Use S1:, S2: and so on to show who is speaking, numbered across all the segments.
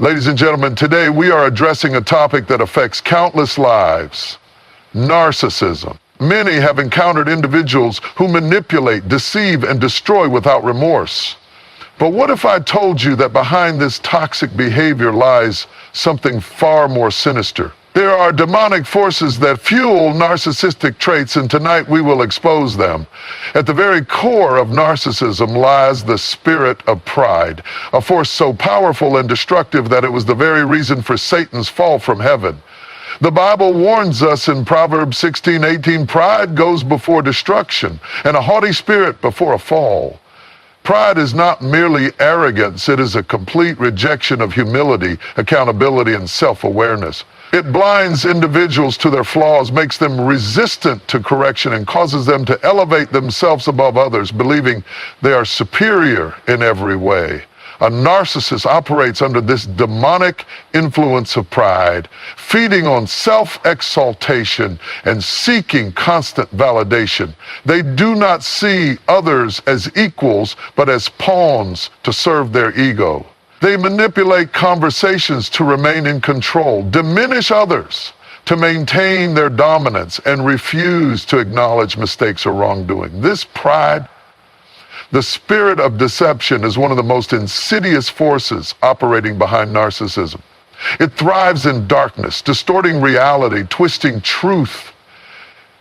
S1: Ladies and gentlemen, today we are addressing a topic that affects countless lives: narcissism. Many have encountered individuals who manipulate, deceive, and destroy without remorse. But what if I told you that behind this toxic behavior lies something far more sinister? There are demonic forces that fuel narcissistic traits, and tonight we will expose them. At the very core of narcissism lies the spirit of pride, a force so powerful and destructive that it was the very reason for Satan's fall from heaven. The Bible warns us in Proverbs 16:18, pride goes before destruction, and a haughty spirit before a fall. Pride is not merely arrogance, it is a complete rejection of humility, accountability, and self-awareness. It blinds individuals to their flaws, makes them resistant to correction, and causes them to elevate themselves above others, believing they are superior in every way. A narcissist operates under this demonic influence of pride, feeding on self-exaltation and seeking constant validation. They do not see others as equals, but as pawns to serve their ego. They manipulate conversations to remain in control, diminish others to maintain their dominance, and refuse to acknowledge mistakes or wrongdoing. This pride, the spirit of deception, is one of the most insidious forces operating behind narcissism. It thrives in darkness, distorting reality, twisting truth,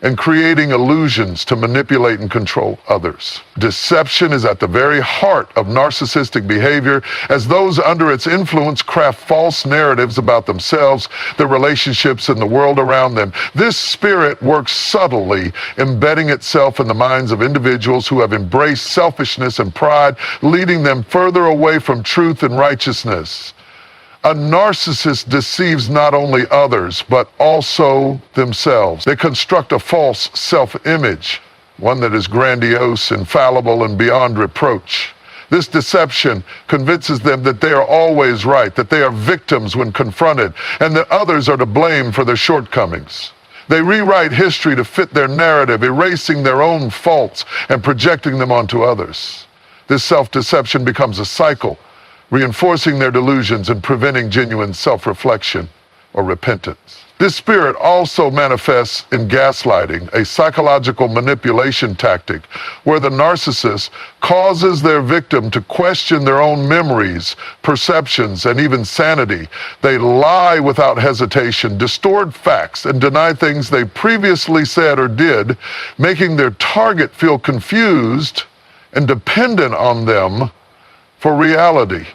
S1: and creating illusions to manipulate and control others. Deception is at the very heart of narcissistic behavior, as those under its influence craft false narratives about themselves, their relationships, and the world around them. This spirit works subtly, embedding itself in the minds of individuals who have embraced selfishness and pride, leading them further away from truth and righteousness. A narcissist deceives not only others, but also themselves. They construct a false self-image, one that is grandiose, infallible, and beyond reproach. This deception convinces them that they are always right, that they are victims when confronted, and that others are to blame for their shortcomings. They rewrite history to fit their narrative, erasing their own faults and projecting them onto others. This self-deception becomes a cycle, reinforcing their delusions and preventing genuine self-reflection or repentance. This spirit also manifests in gaslighting, a psychological manipulation tactic where the narcissist causes their victim to question their own memories, perceptions, and even sanity. They lie without hesitation, distort facts, and deny things they previously said or did, making their target feel confused and dependent on them for reality.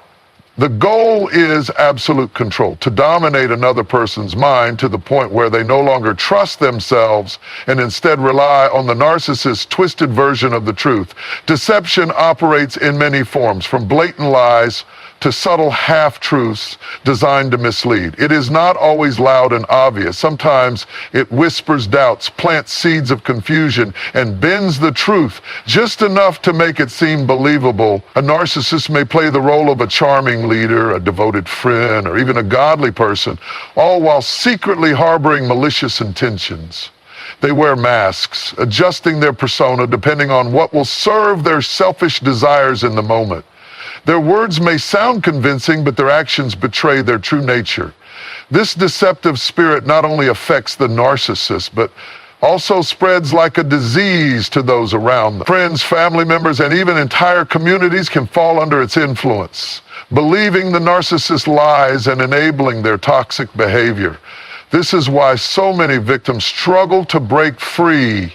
S1: The goal is absolute control, to dominate another person's mind to the point where they no longer trust themselves and instead rely on the narcissist's twisted version of the truth. Deception operates in many forms, from blatant lies to subtle half-truths designed to mislead. It is not always loud and obvious. Sometimes it whispers doubts, plants seeds of confusion, and bends the truth just enough to make it seem believable. A narcissist may play the role of a charming leader, a devoted friend, or even a godly person, all while secretly harboring malicious intentions. They wear masks, adjusting their persona depending on what will serve their selfish desires in the moment. Their words may sound convincing, but their actions betray their true nature. This deceptive spirit not only affects the narcissist, but also spreads like a disease to those around them. Friends, family members, and even entire communities can fall under its influence, believing the narcissist's lies and enabling their toxic behavior. This is why so many victims struggle to break free,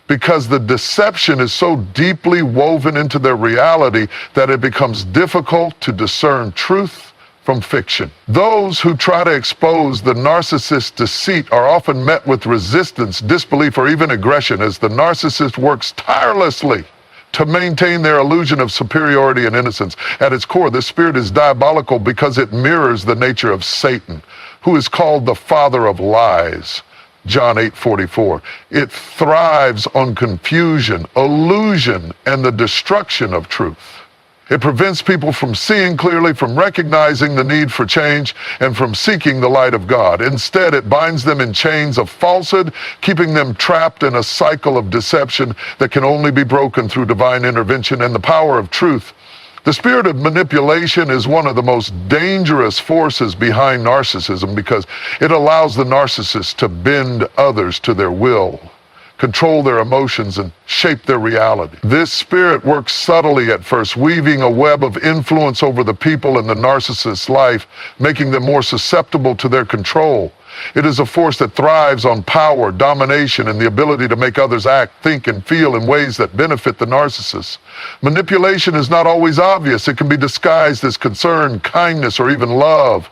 S1: because the deception is so deeply woven into their reality that it becomes difficult to discern truth from fiction. Those who try to expose the narcissist's deceit are often met with resistance, disbelief, or even aggression, as the narcissist works tirelessly to maintain their illusion of superiority and innocence. At its core, this spirit is diabolical because it mirrors the nature of Satan, who is called the father of lies. John 8:44. It thrives on confusion, illusion, and the destruction of truth. It prevents people from seeing clearly, from recognizing the need for change, and from seeking the light of God. Instead, it binds them in chains of falsehood, keeping them trapped in a cycle of deception that can only be broken through divine intervention and the power of truth. The spirit of manipulation is one of the most dangerous forces behind narcissism because it allows the narcissist to bend others to their will, control their emotions, and shape their reality. This spirit works subtly at first, weaving a web of influence over the people in the narcissist's life, making them more susceptible to their control. It is a force that thrives on power, domination, and the ability to make others act, think, and feel in ways that benefit the narcissist. Manipulation is not always obvious. It can be disguised as concern, kindness, or even love.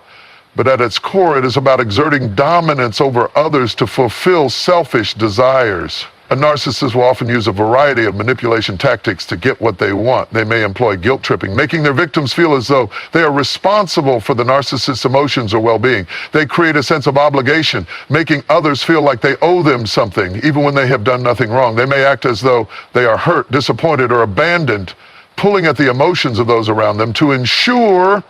S1: But at its core, it is about exerting dominance over others to fulfill selfish desires. A narcissist will often use a variety of manipulation tactics to get what they want. They may employ guilt tripping, making their victims feel as though they are responsible for the narcissist's emotions or well-being. They create a sense of obligation, making others feel like they owe them something, even when they have done nothing wrong. They may act as though they are hurt, disappointed, or abandoned, pulling at the emotions of those around them to ensure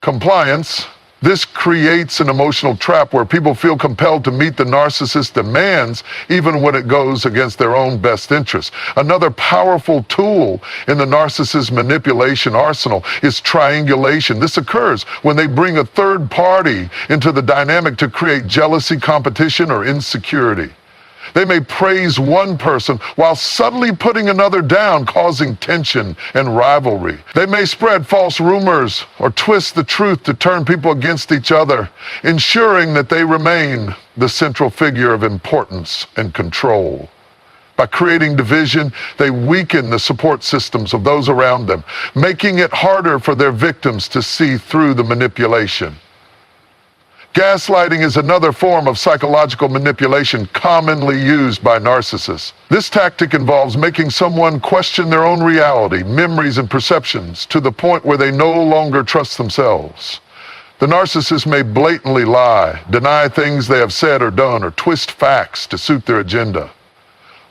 S1: compliance. This creates an emotional trap where people feel compelled to meet the narcissist's demands even when it goes against their own best interests. Another powerful tool in the narcissist's manipulation arsenal is triangulation. This occurs when they bring a third party into the dynamic to create jealousy, competition, or insecurity. They may praise one person while subtly putting another down, causing tension and rivalry. They may spread false rumors or twist the truth to turn people against each other, ensuring that they remain the central figure of importance and control. By creating division, they weaken the support systems of those around them, making it harder for their victims to see through the manipulation. Gaslighting is another form of psychological manipulation commonly used by narcissists. This tactic involves making someone question their own reality, memories, and perceptions to the point where they no longer trust themselves. The narcissist may blatantly lie, deny things they have said or done, or twist facts to suit their agenda.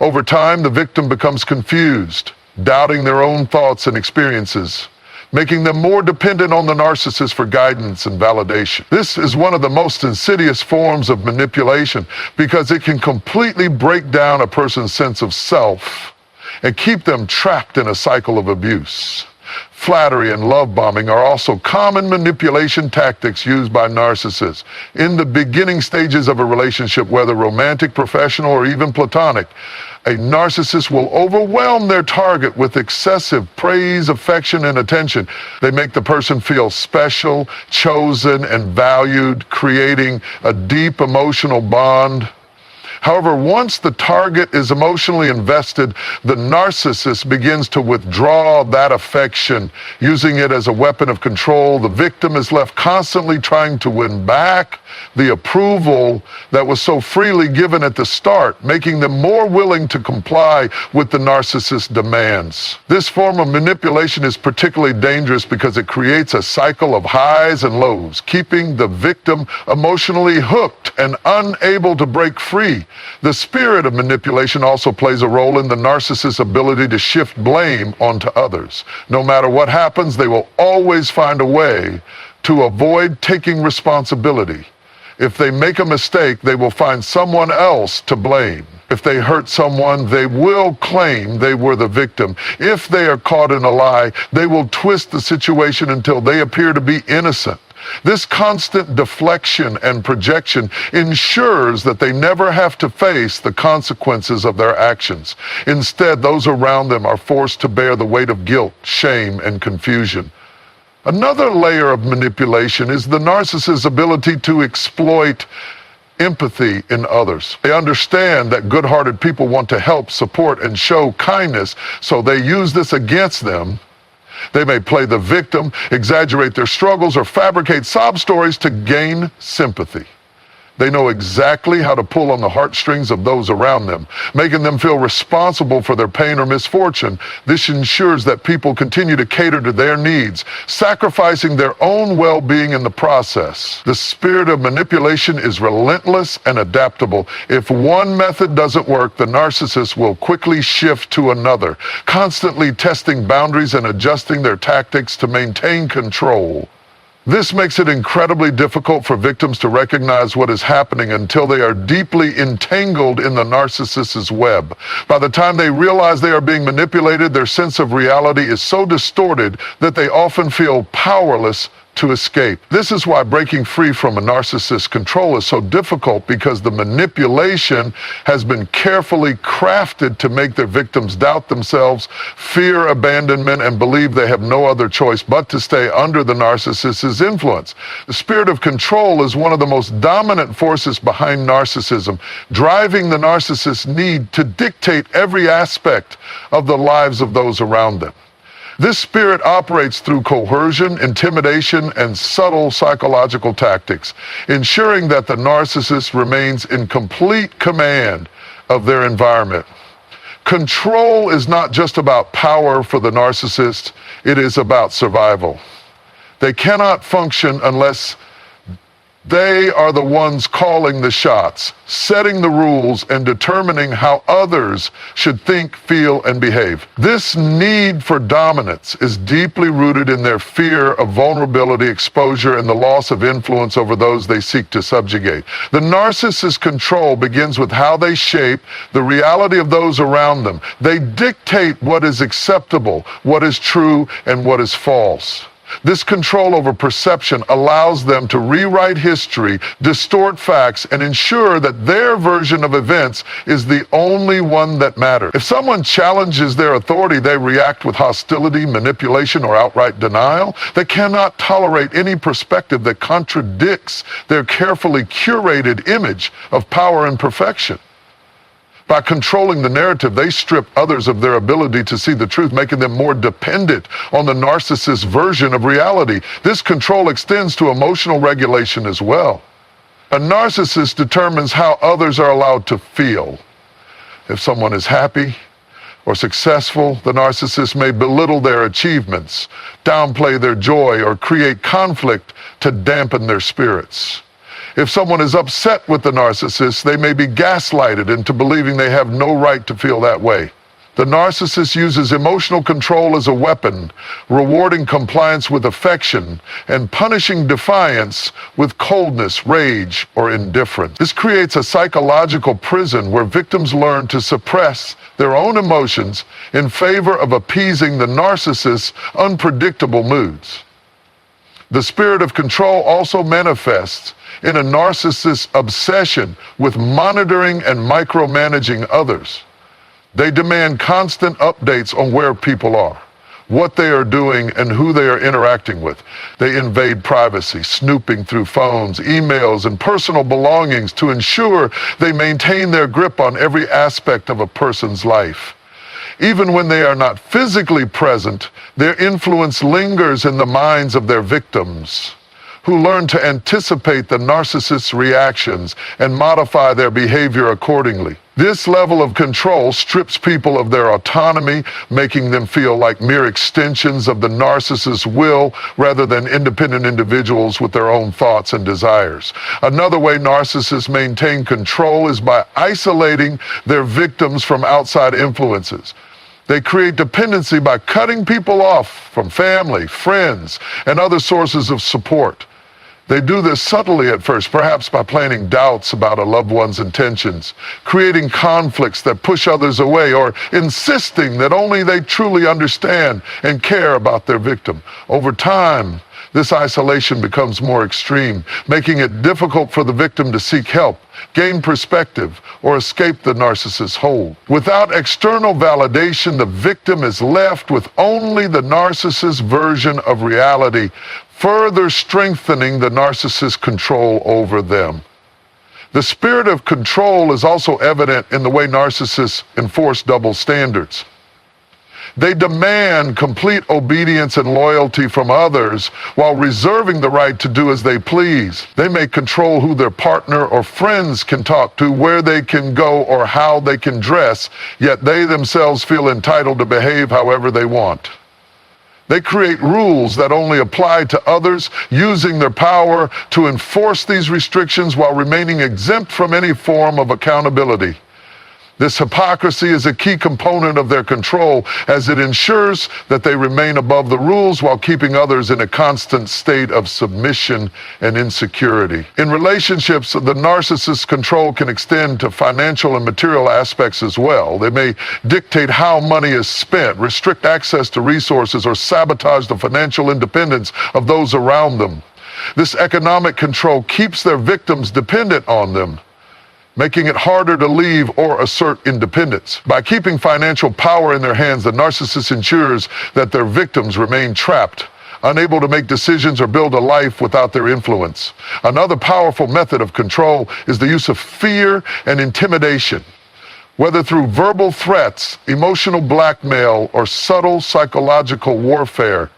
S1: Over time, the victim becomes confused, doubting their own thoughts and experiences, making them more dependent on the narcissist for guidance and validation. This is one of the most insidious forms of manipulation because it can completely break down a person's sense of self and keep them trapped in a cycle of abuse. Flattery and love bombing are also common manipulation tactics used by narcissists. In the beginning stages of a relationship, whether romantic, professional, or even platonic, a narcissist will overwhelm their target with excessive praise, affection, and attention. They make the person feel special, chosen, and valued, creating a deep emotional bond. However, once the target is emotionally invested, the narcissist begins to withdraw that affection, using it as a weapon of control. The victim is left constantly trying to win back the approval that was so freely given at the start, making them more willing to comply with the narcissist's demands. This form of manipulation is particularly dangerous because it creates a cycle of highs and lows, keeping the victim emotionally hooked and unable to break free. The spirit of manipulation also plays a role in the narcissist's ability to shift blame onto others. No matter what happens, they will always find a way to avoid taking responsibility. If they make a mistake, they will find someone else to blame. If they hurt someone, they will claim they were the victim. If they are caught in a lie, they will twist the situation until they appear to be innocent. This constant deflection and projection ensures that they never have to face the consequences of their actions. Instead, those around them are forced to bear the weight of guilt, shame, and confusion. Another layer of manipulation is the narcissist's ability to exploit empathy in others. They understand that good-hearted people want to help, support, and show kindness, so they use this against them. They may play the victim, exaggerate their struggles, or fabricate sob stories to gain sympathy. They know exactly how to pull on the heartstrings of those around them, making them feel responsible for their pain or misfortune. This ensures that people continue to cater to their needs, sacrificing their own well-being in the process. The spirit of manipulation is relentless and adaptable. If one method doesn't work, the narcissist will quickly shift to another, constantly testing boundaries and adjusting their tactics to maintain control. This makes it incredibly difficult for victims to recognize what is happening until they are deeply entangled in the narcissist's web. By the time they realize they are being manipulated, their sense of reality is so distorted that they often feel powerless to escape. This is why breaking free from a narcissist's control is so difficult, because the manipulation has been carefully crafted to make their victims doubt themselves, fear abandonment, and believe they have no other choice but to stay under the narcissist's influence. The spirit of control is one of the most dominant forces behind narcissism, driving the narcissist's need to dictate every aspect of the lives of those around them. This spirit operates through coercion, intimidation, and subtle psychological tactics, ensuring that the narcissist remains in complete command of their environment. Control is not just about power for the narcissist, it is about survival. They cannot function unless they are the ones calling the shots, setting the rules, and determining how others should think, feel, and behave. This need for dominance is deeply rooted in their fear of vulnerability, exposure, and the loss of influence over those they seek to subjugate. The narcissist's control begins with how they shape the reality of those around them. They dictate what is acceptable, what is true, and what is false. This control over perception allows them to rewrite history, distort facts, and ensure that their version of events is the only one that matters. If someone challenges their authority, they react with hostility, manipulation, or outright denial. They cannot tolerate any perspective that contradicts their carefully curated image of power and perfection. By controlling the narrative, they strip others of their ability to see the truth, making them more dependent on the narcissist's version of reality. This control extends to emotional regulation as well. A narcissist determines how others are allowed to feel. If someone is happy or successful, the narcissist may belittle their achievements, downplay their joy, or create conflict to dampen their spirits. If someone is upset with the narcissist, they may be gaslighted into believing they have no right to feel that way. The narcissist uses emotional control as a weapon, rewarding compliance with affection and punishing defiance with coldness, rage, or indifference. This creates a psychological prison where victims learn to suppress their own emotions in favor of appeasing the narcissist's unpredictable moods. The spirit of control also manifests in a narcissist's obsession with monitoring and micromanaging others. They demand constant updates on where people are, what they are doing, and who they are interacting with. They invade privacy, snooping through phones, emails, and personal belongings to ensure they maintain their grip on every aspect of a person's life. Even when they are not physically present, their influence lingers in the minds of their victims, who learn to anticipate the narcissist's reactions and modify their behavior accordingly. This level of control strips people of their autonomy, making them feel like mere extensions of the narcissist's will rather than independent individuals with their own thoughts and desires. Another way narcissists maintain control is by isolating their victims from outside influences. They create dependency by cutting people off from family, friends, and other sources of support. They do this subtly at first, perhaps by planting doubts about a loved one's intentions, creating conflicts that push others away, or insisting that only they truly understand and care about their victim. Over time, this isolation becomes more extreme, making it difficult for the victim to seek help, gain perspective, or escape the narcissist's hold. Without external validation, the victim is left with only the narcissist's version of reality, further strengthening the narcissist's control over them. The spirit of control is also evident in the way narcissists enforce double standards. They demand complete obedience and loyalty from others while reserving the right to do as they please. They may control who their partner or friends can talk to, where they can go, or how they can dress, yet they themselves feel entitled to behave however they want. They create rules that only apply to others, using their power to enforce these restrictions while remaining exempt from any form of accountability. This hypocrisy is a key component of their control, as it ensures that they remain above the rules while keeping others in a constant state of submission and insecurity. In relationships, the narcissist's control can extend to financial and material aspects as well. They may dictate how money is spent, restrict access to resources, or sabotage the financial independence of those around them. This economic control keeps their victims dependent on them, making it harder to leave or assert independence. By keeping financial power in their hands, the narcissist ensures that their victims remain trapped, unable to make decisions or build a life without their influence. Another powerful method of control is the use of fear and intimidation. Whether through verbal threats, emotional blackmail, or subtle psychological warfare,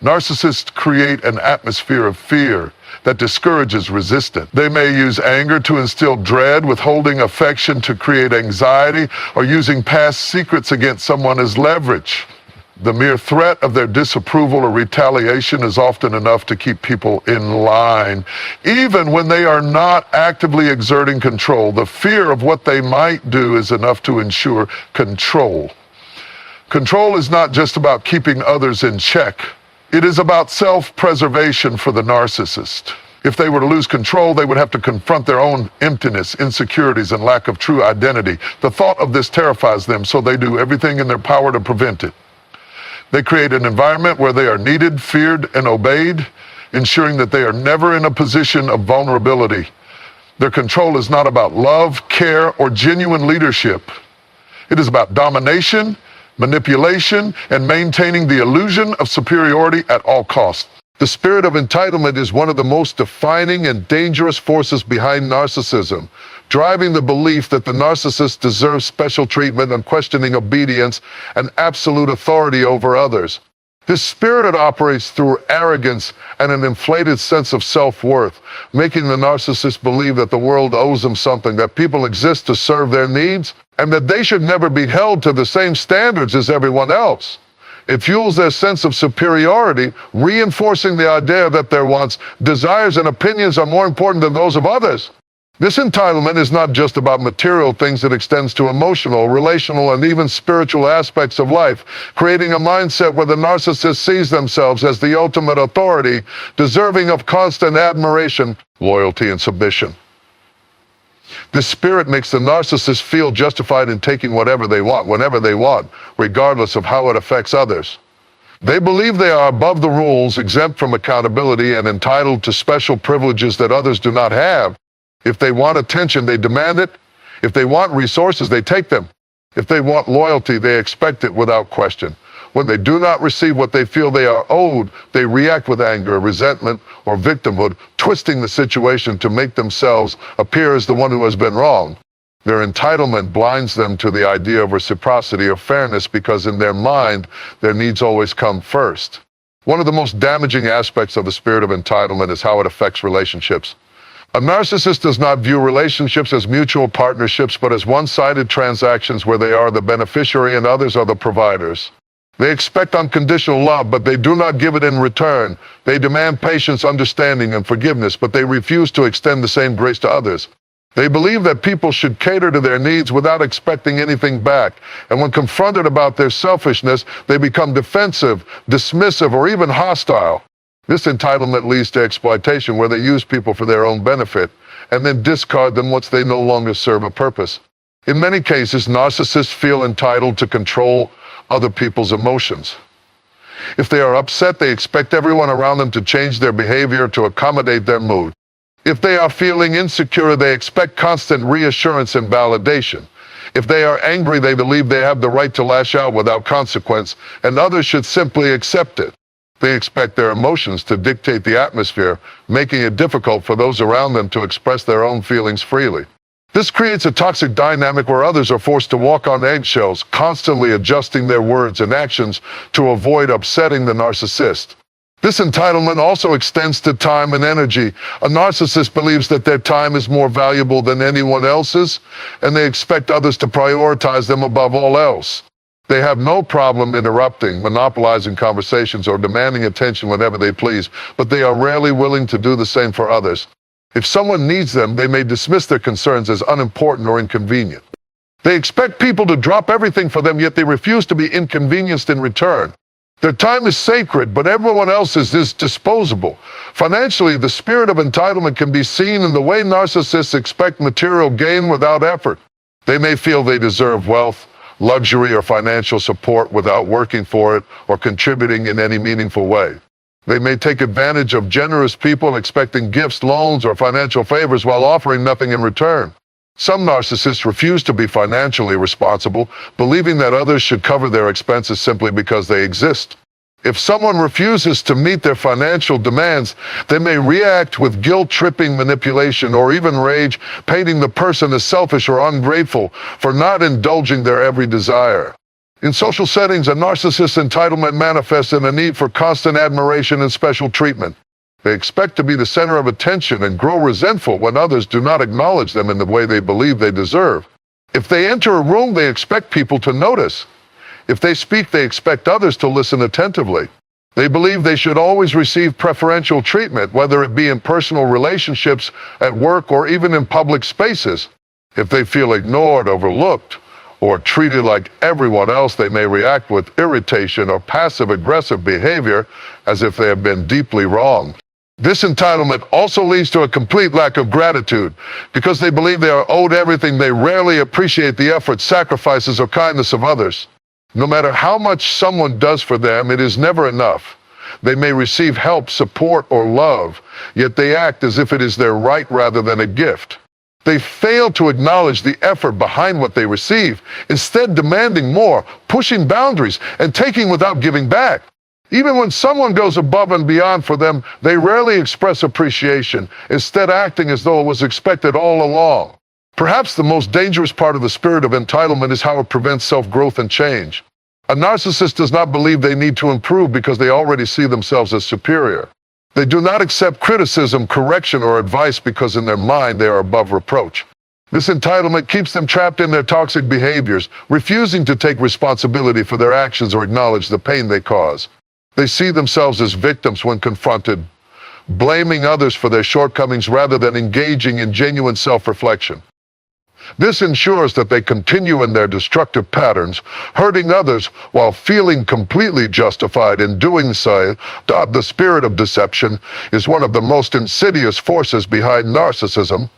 S1: narcissists create an atmosphere of fear that discourages resistance. They may use anger to instill dread, withholding affection to create anxiety, or using past secrets against someone as leverage. The mere threat of their disapproval or retaliation is often enough to keep people in line. Even when they are not actively exerting control, the fear of what they might do is enough to ensure control. Control is not just about keeping others in check. It is about self-preservation for the narcissist. If they were to lose control, they would have to confront their own emptiness, insecurities, and lack of true identity. The thought of this terrifies them, so they do everything in their power to prevent it. They create an environment where they are needed, feared, and obeyed, ensuring that they are never in a position of vulnerability. Their control is not about love, care, or genuine leadership. It is about domination, manipulation, and maintaining the illusion of superiority at all costs. The spirit of entitlement is one of the most defining and dangerous forces behind narcissism, driving the belief that the narcissist deserves special treatment, unquestioning obedience, and absolute authority over others. This spirit operates through arrogance and an inflated sense of self-worth, making the narcissist believe that the world owes them something, that people exist to serve their needs, and that they should never be held to the same standards as everyone else. It fuels their sense of superiority, reinforcing the idea that their wants, desires, and opinions are more important than those of others. This entitlement is not just about material things, it extends to emotional, relational, and even spiritual aspects of life, creating a mindset where the narcissist sees themselves as the ultimate authority, deserving of constant admiration, loyalty, and submission. This spirit makes the narcissist feel justified in taking whatever they want, whenever they want, regardless of how it affects others. They believe they are above the rules, exempt from accountability, and entitled to special privileges that others do not have. If they want attention, they demand it. If they want resources, they take them. If they want loyalty, they expect it without question. When they do not receive what they feel they are owed, they react with anger, resentment, or victimhood, twisting the situation to make themselves appear as the one who has been wronged. Their entitlement blinds them to the idea of reciprocity or fairness because in their mind, their needs always come first. One of the most damaging aspects of the spirit of entitlement is how it affects relationships. A narcissist does not view relationships as mutual partnerships, but as one-sided transactions where they are the beneficiary and others are the providers. They expect unconditional love, but they do not give it in return. They demand patience, understanding, and forgiveness, but they refuse to extend the same grace to others. They believe that people should cater to their needs without expecting anything back. And when confronted about their selfishness, they become defensive, dismissive, or even hostile. This entitlement leads to exploitation, where they use people for their own benefit and then discard them once they no longer serve a purpose. In many cases, narcissists feel entitled to control other people's emotions. If they are upset, they expect everyone around them to change their behavior to accommodate their mood. If they are feeling insecure, they expect constant reassurance and validation. If they are angry, they believe they have the right to lash out without consequence, and others should simply accept it. They expect their emotions to dictate the atmosphere, making it difficult for those around them to express their own feelings freely. This creates a toxic dynamic where others are forced to walk on eggshells, constantly adjusting their words and actions to avoid upsetting the narcissist. This entitlement also extends to time and energy. A narcissist believes that their time is more valuable than anyone else's, and they expect others to prioritize them above all else. They have no problem interrupting, monopolizing conversations, or demanding attention whenever they please, but they are rarely willing to do the same for others. If someone needs them, they may dismiss their concerns as unimportant or inconvenient. They expect people to drop everything for them, yet they refuse to be inconvenienced in return. Their time is sacred, but everyone else's is disposable. Financially, the spirit of entitlement can be seen in the way narcissists expect material gain without effort. They may feel they deserve wealth, luxury, or financial support without working for it or contributing in any meaningful way. They may take advantage of generous people expecting gifts, loans, or financial favors while offering nothing in return. Some narcissists refuse to be financially responsible, believing that others should cover their expenses simply because they exist. If someone refuses to meet their financial demands, they may react with guilt-tripping manipulation or even rage, painting the person as selfish or ungrateful for not indulging their every desire. In social settings, a narcissist's entitlement manifests in a need for constant admiration and special treatment. They expect to be the center of attention and grow resentful when others do not acknowledge them in the way they believe they deserve. If they enter a room, they expect people to notice. If they speak, they expect others to listen attentively. They believe they should always receive preferential treatment, whether it be in personal relationships, at work, or even in public spaces. If they feel ignored, overlooked, or treated like everyone else, they may react with irritation or passive-aggressive behavior as if they have been deeply wronged. This entitlement also leads to a complete lack of gratitude. Because they believe they are owed everything, they rarely appreciate the effort, sacrifices, or kindness of others. No matter how much someone does for them, it is never enough. They may receive help, support, or love, yet they act as if it is their right rather than a gift. They fail to acknowledge the effort behind what they receive, instead demanding more, pushing boundaries, and taking without giving back. Even when someone goes above and beyond for them, they rarely express appreciation, instead acting as though it was expected all along. Perhaps the most dangerous part of the spirit of entitlement is how it prevents self-growth and change. A narcissist does not believe they need to improve because they already see themselves as superior. They do not accept criticism, correction, or advice because in their mind they are above reproach. This entitlement keeps them trapped in their toxic behaviors, refusing to take responsibility for their actions or acknowledge the pain they cause. They see themselves as victims when confronted, blaming others for their shortcomings rather than engaging in genuine self-reflection. This ensures that they continue in their destructive patterns, hurting others while feeling completely justified in doing so. The spirit of deception is one of the most insidious forces behind narcissism,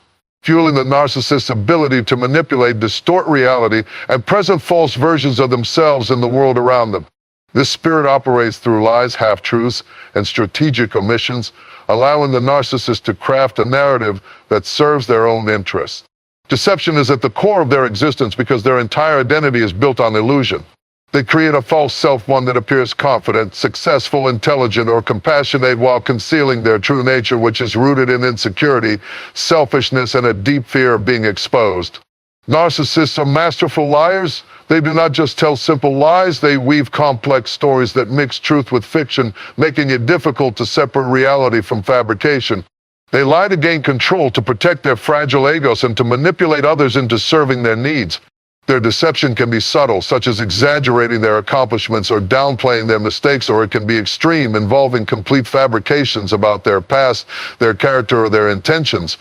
S1: fueling the narcissist's ability to manipulate, distort reality, and present false versions of themselves in the world around them. This spirit operates through lies, half-truths, and strategic omissions, allowing the narcissist to craft a narrative that serves their own interests. Deception is at the core of their existence because their entire identity is built on illusion. They create a false self, one that appears confident, successful, intelligent, or compassionate while concealing their true nature, which is rooted in insecurity, selfishness, and a deep fear of being exposed. Narcissists are masterful liars. They do not just tell simple lies, they weave complex stories that mix truth with fiction, making it difficult to separate reality from fabrication. They lie to gain control, to protect their fragile egos, and to manipulate others into serving their needs. Their deception can be subtle, such as exaggerating their accomplishments or downplaying their mistakes, or it can be extreme, involving complete fabrications about their past, their character, or their intentions.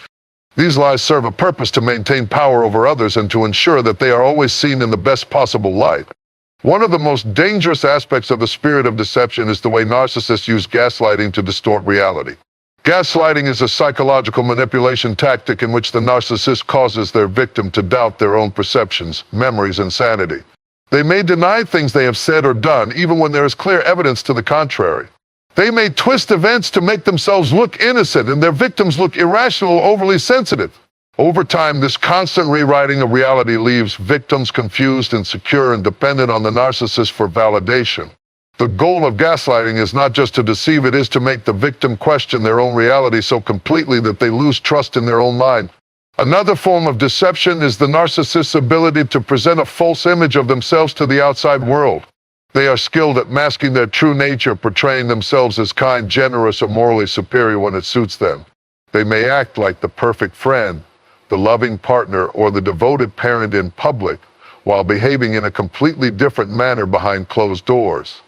S1: These lies serve a purpose: to maintain power over others and to ensure that they are always seen in the best possible light. One of the most dangerous aspects of the spirit of deception is the way narcissists use gaslighting to distort reality. Gaslighting is a psychological manipulation tactic in which the narcissist causes their victim to doubt their own perceptions, memories, and sanity. They may deny things they have said or done, even when there is clear evidence to the contrary. They may twist events to make themselves look innocent and their victims look irrational or overly sensitive. Over time, this constant rewriting of reality leaves victims confused, insecure, and dependent on the narcissist for validation. The goal of gaslighting is not just to deceive, it is to make the victim question their own reality so completely that they lose trust in their own mind. Another form of deception is the narcissist's ability to present a false image of themselves to the outside world. They are skilled at masking their true nature, portraying themselves as kind, generous, or morally superior when it suits them. They may act like the perfect friend, the loving partner, or the devoted parent in public, while behaving in a completely different manner behind closed doors.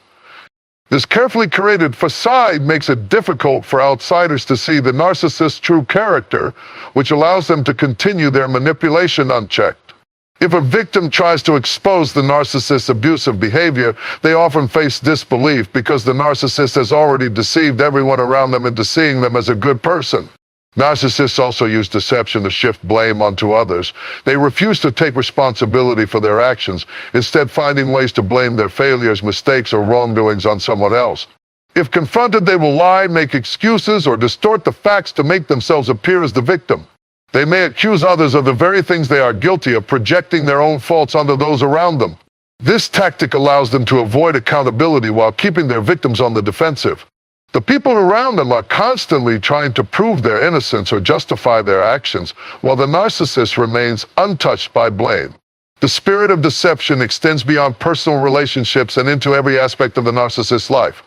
S1: This carefully curated facade makes it difficult for outsiders to see the narcissist's true character, which allows them to continue their manipulation unchecked. If a victim tries to expose the narcissist's abusive behavior, they often face disbelief because the narcissist has already deceived everyone around them into seeing them as a good person. Narcissists also use deception to shift blame onto others. They refuse to take responsibility for their actions, instead finding ways to blame their failures, mistakes, or wrongdoings on someone else. If confronted, they will lie, make excuses, or distort the facts to make themselves appear as the victim. They may accuse others of the very things they are guilty of, projecting their own faults onto those around them. This tactic allows them to avoid accountability while keeping their victims on the defensive. The people around them are constantly trying to prove their innocence or justify their actions, while the narcissist remains untouched by blame. The spirit of deception extends beyond personal relationships and into every aspect of the narcissist's life.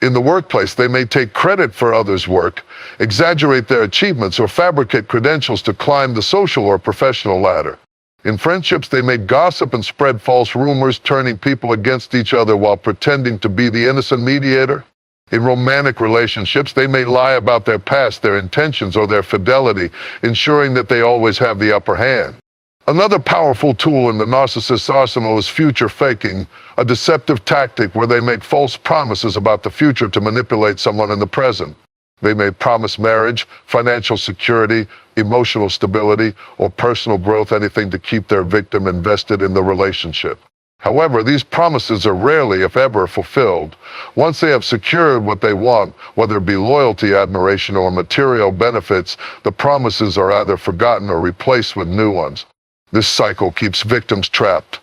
S1: In the workplace, they may take credit for others' work, exaggerate their achievements, or fabricate credentials to climb the social or professional ladder. In friendships, they may gossip and spread false rumors, turning people against each other while pretending to be the innocent mediator. In romantic relationships, they may lie about their past, their intentions, or their fidelity, ensuring that they always have the upper hand. Another powerful tool in the narcissist's arsenal is future faking, a deceptive tactic where they make false promises about the future to manipulate someone in the present. They may promise marriage, financial security, emotional stability, or personal growth, anything to keep their victim invested in the relationship. However, these promises are rarely, if ever, fulfilled. Once they have secured what they want, whether it be loyalty, admiration, or material benefits, the promises are either forgotten or replaced with new ones. This cycle keeps victims trapped,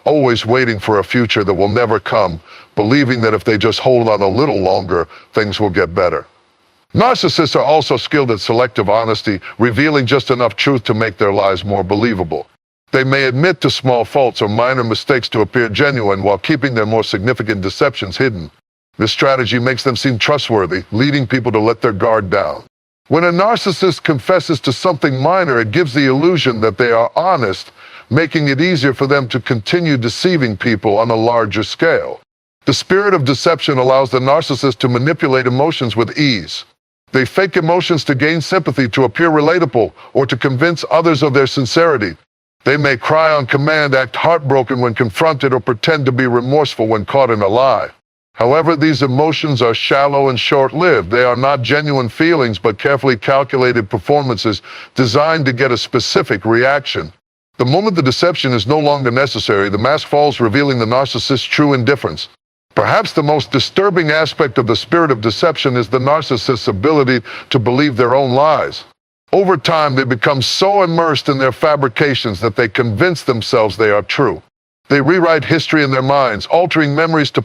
S1: always waiting for a future that will never come, believing that if they just hold on a little longer, things will get better. Narcissists are also skilled at selective honesty, revealing just enough truth to make their lies more believable. They may admit to small faults or minor mistakes to appear genuine while keeping their more significant deceptions hidden. This strategy makes them seem trustworthy, leading people to let their guard down. When a narcissist confesses to something minor, it gives the illusion that they are honest, making it easier for them to continue deceiving people on a larger scale. The spirit of deception allows the narcissist to manipulate emotions with ease. They fake emotions to gain sympathy, to appear relatable, or to convince others of their sincerity. They may cry on command, act heartbroken when confronted, or pretend to be remorseful when caught in a lie. However, these emotions are shallow and short-lived. They are not genuine feelings, but carefully calculated performances designed to get a specific reaction. The moment the deception is no longer necessary, the mask falls, revealing the narcissist's true indifference. Perhaps the most disturbing aspect of the spirit of deception is the narcissist's ability to believe their own lies. Over time, they become so immersed in their fabrications that they convince themselves they are true. They rewrite history in their minds, altering memories to